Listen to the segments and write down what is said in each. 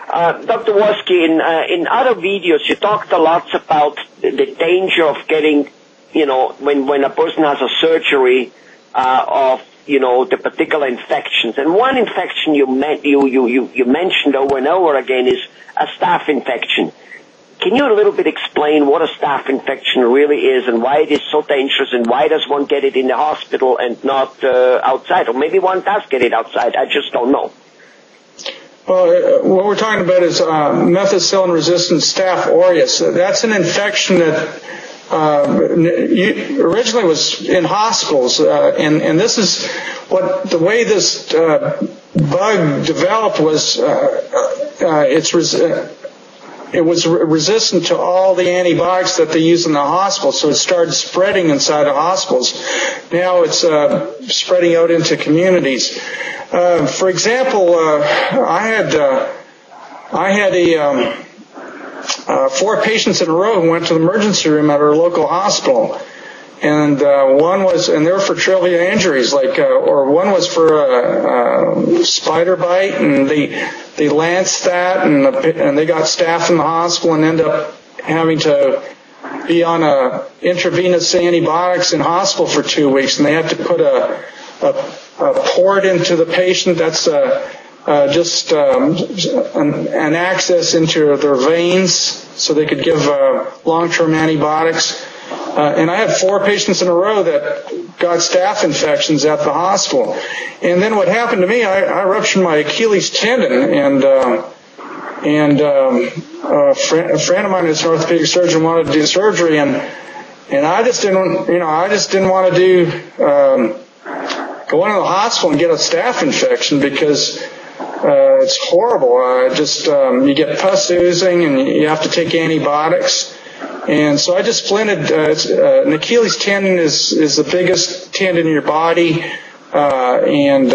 Dr. Wolski, in other videos, you talked a lot about the danger of getting, when a person has a surgery of, the particular infections. And one infection you mentioned over and over again is a staph infection. Can you a little bit explain what a staph infection really is and why it is so dangerous and why does one get it in the hospital and not outside? Or maybe one does get it outside. I just don't know. Well, what we're talking about is methicillin-resistant Staph aureus. That's an infection that originally was in hospitals, and this is the way this bug developed was it was resistant to all the antibiotics that they use in the hospital, so it started spreading inside the hospitals. Now it's spreading out into communities. For example, I had 4 patients in a row who went to the emergency room at our local hospital, and one was, and they were for trivial injuries, or one was for a spider bite, and they lanced that, and they got staph in the hospital and ended up having to be on intravenous antibiotics in hospital for 2 weeks, and they had to put a port into the patient. That's just an access into their veins so they could give long-term antibiotics. And I had 4 patients in a row that got staph infections at the hospital. And then what happened to me, I ruptured my Achilles tendon, and a friend of mine who's an orthopedic surgeon wanted to do surgery, and I just didn't want to go into the hospital and get a staph infection because it's horrible. You get pus oozing and you have to take antibiotics. And so I just splinted. An Achilles tendon is the biggest tendon in your body, and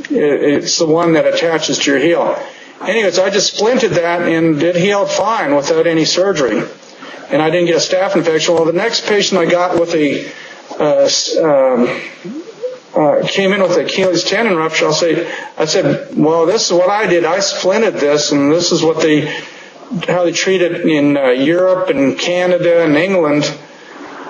it's the one that attaches to your heel. Anyways, I just splinted that, and it healed fine without any surgery. And I didn't get a staph infection. Well, the next patient I got with came in with an Achilles tendon rupture. I said, well, this is what I did. I splinted this, and this is how they treat it in Europe and Canada and England.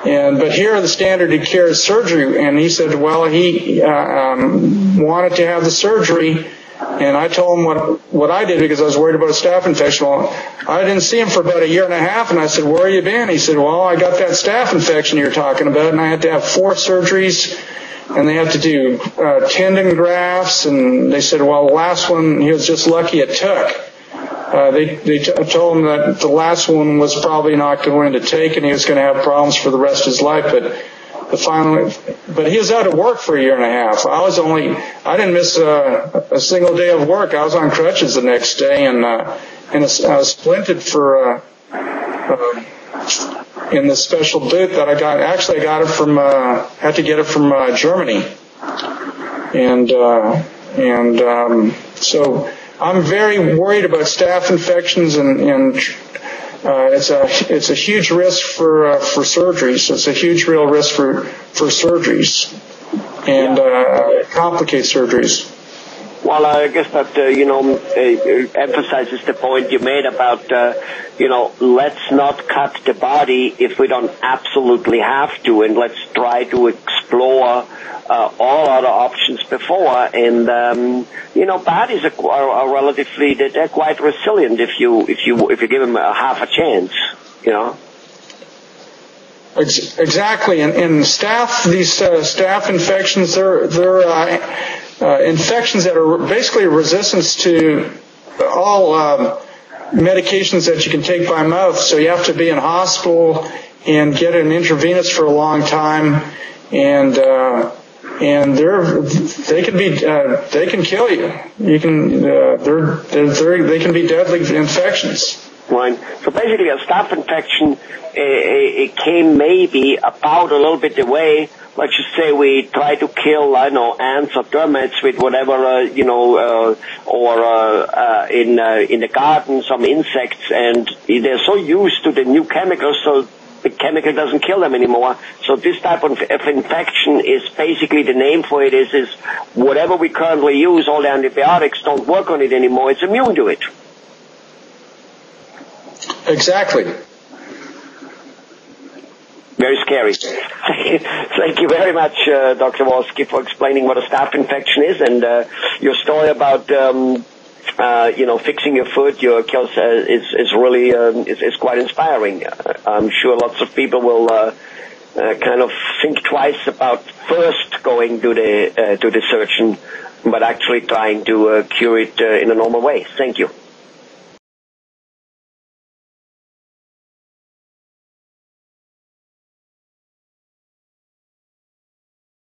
But here the standard of care is surgery. And he said, well, he wanted to have the surgery. And I told him what I did because I was worried about a staph infection. Well, I didn't see him for about 1.5 years, and I said, where have you been? He said, well, I got that staph infection you're talking about, and I had to have 4 surgeries, and they have to do tendon grafts, and they said, well, the last one, he was just lucky it took. They told him that the last one was probably not going to take, and he was going to have problems for the rest of his life, but he was out of work for 1.5 years. I didn't miss a single day of work. I was on crutches the next day, and I was splinted for in this special boot that I got. Actually, I got it had to get it from Germany, and so I'm very worried about staph infections, and it's a huge risk for surgeries. It's a huge real risk for surgeries and complicates surgeries. Well, I guess that, emphasizes the point you made about, let's not cut the body if we don't absolutely have to, and let's try to explore all other options before. And, bodies are relatively, they're quite resilient if you give them half a chance, Exactly, and these staph infections, they're infections that are basically resistance to all medications that you can take by mouth. So you have to be in hospital and get an intravenous for a long time, and they can kill you. They can be deadly infections. Right. So basically, a staph infection it came maybe about a little bit the way. Let's just say we try to kill, ants or termites with whatever, or in the garden, some insects, and they're so used to the new chemicals, so the chemical doesn't kill them anymore. So this type of infection is basically, the name for it is whatever we currently use, all the antibiotics don't work on it anymore. It's immune to it. Exactly. Very scary. Thank you very much, Dr. Wolski, for explaining what a staph infection is, and your story about fixing your foot, your kills, is really is quite inspiring. I'm sure lots of people will kind of think twice about first going to the surgeon, but actually trying to cure it in a normal way. Thank you.